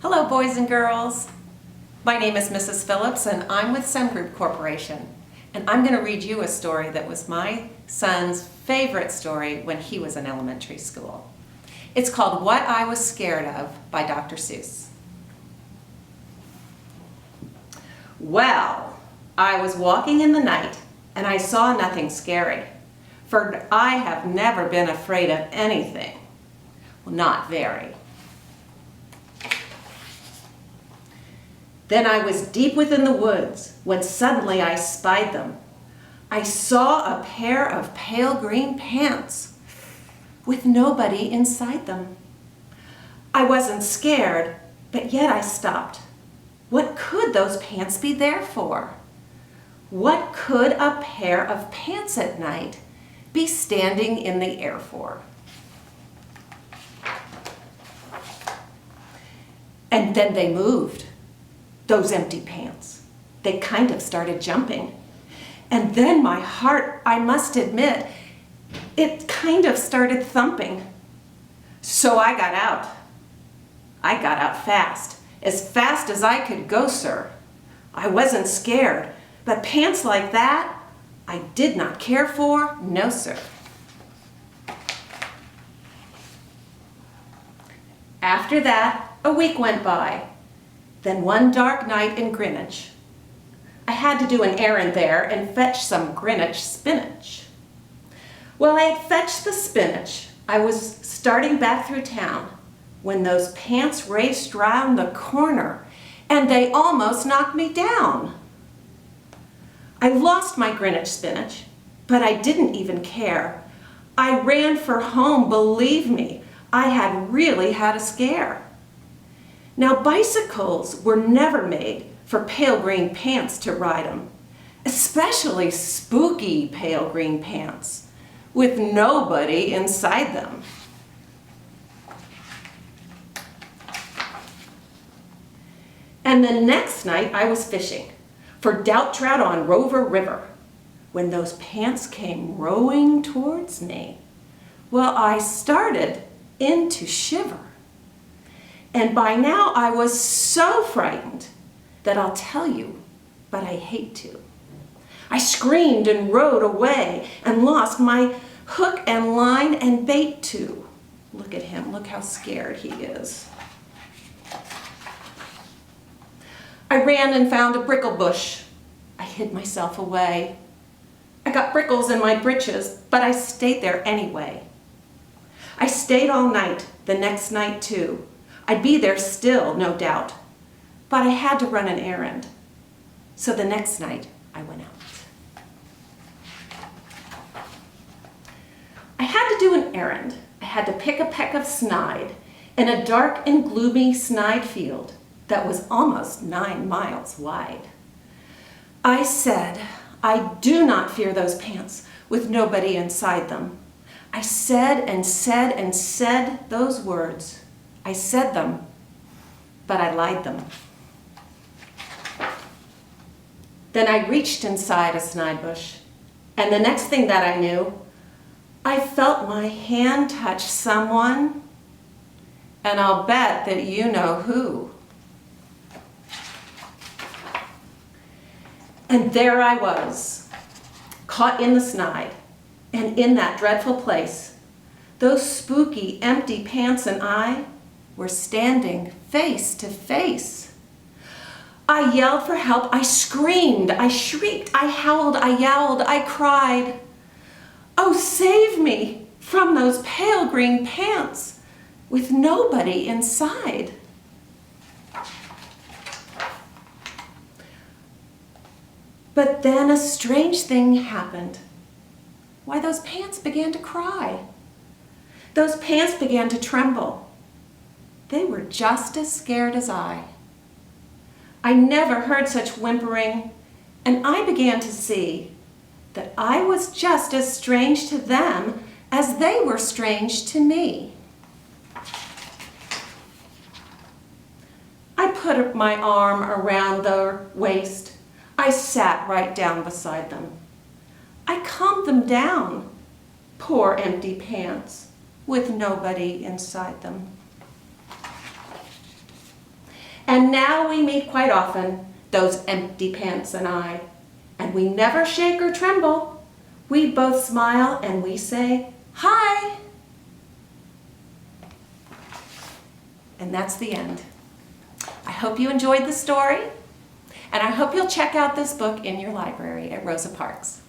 Hello, boys and girls. My name is Mrs. Phillips and I'm with Sem Group Corporation. And I'm going to read you a story that was my son's favorite story when he was in elementary school. It's called What I Was Scared Of by Dr. Seuss. Well, I was walking in the night and I saw nothing scary, for I have never been afraid of anything. Well, not very. Then I was deep within the woods when suddenly I spied them. I saw a pair of pale green pants with nobody inside them. I wasn't scared, but yet I stopped. What could those pants be there for? What could a pair of pants at night be standing in the air for? And then they moved. Those empty pants. They kind of started jumping. And then my heart, I must admit, it kind of started thumping. So I got out. I got out fast as I could go, sir. I wasn't scared, but pants like that, I did not care for, no, sir. After that, a week went by. Then one dark night in Greenwich, I had to do an errand there and fetch some Greenwich spinach. Well, I had fetched the spinach. I was starting back through town when those pants raced round the corner and they almost knocked me down. I lost my Greenwich spinach, but I didn't even care. I ran for home, believe me. I had really had a scare. Now, bicycles were never made for pale green pants to ride them, especially spooky pale green pants with nobody inside them. And the next night I was fishing for doubt trout on Rover River when those pants came rowing towards me. Well, I started in to shiver. And by now I was so frightened that I'll tell you, but I hate to. I screamed and rode away and lost my hook and line and bait too. Look at him, look how scared he is. I ran and found a brickle bush. I hid myself away. I got brickles in my britches, but I stayed there anyway. I stayed all night, the next night too. I'd be there still, no doubt, but I had to run an errand. So the next night, I went out. I had to do an errand. I had to pick a peck of snide in a dark and gloomy snide field that was almost 9 miles wide. I said, I do not fear those pants with nobody inside them. I said and said and said those words. I said them, but I lied them. Then I reached inside a snide bush, and the next thing that I knew, I felt my hand touch someone, and I'll bet that you know who. And there I was, caught in the snide, and in that dreadful place, those spooky, empty pants and I were standing face to face. I yelled for help, I screamed, I shrieked, I howled, I yowled, I cried. Oh, save me from those pale green pants with nobody inside. But then a strange thing happened. Why, those pants began to cry. Those pants began to tremble. They were just as scared as I. I never heard such whimpering, and I began to see that I was just as strange to them as they were strange to me. I put my arm around their waist. I sat right down beside them. I calmed them down, poor empty pants with nobody inside them. And now we meet quite often, those empty pants and I, and we never shake or tremble. We both smile and we say, "Hi!" And that's the end. I hope you enjoyed the story, and I hope you'll check out this book in your library at Rosa Parks.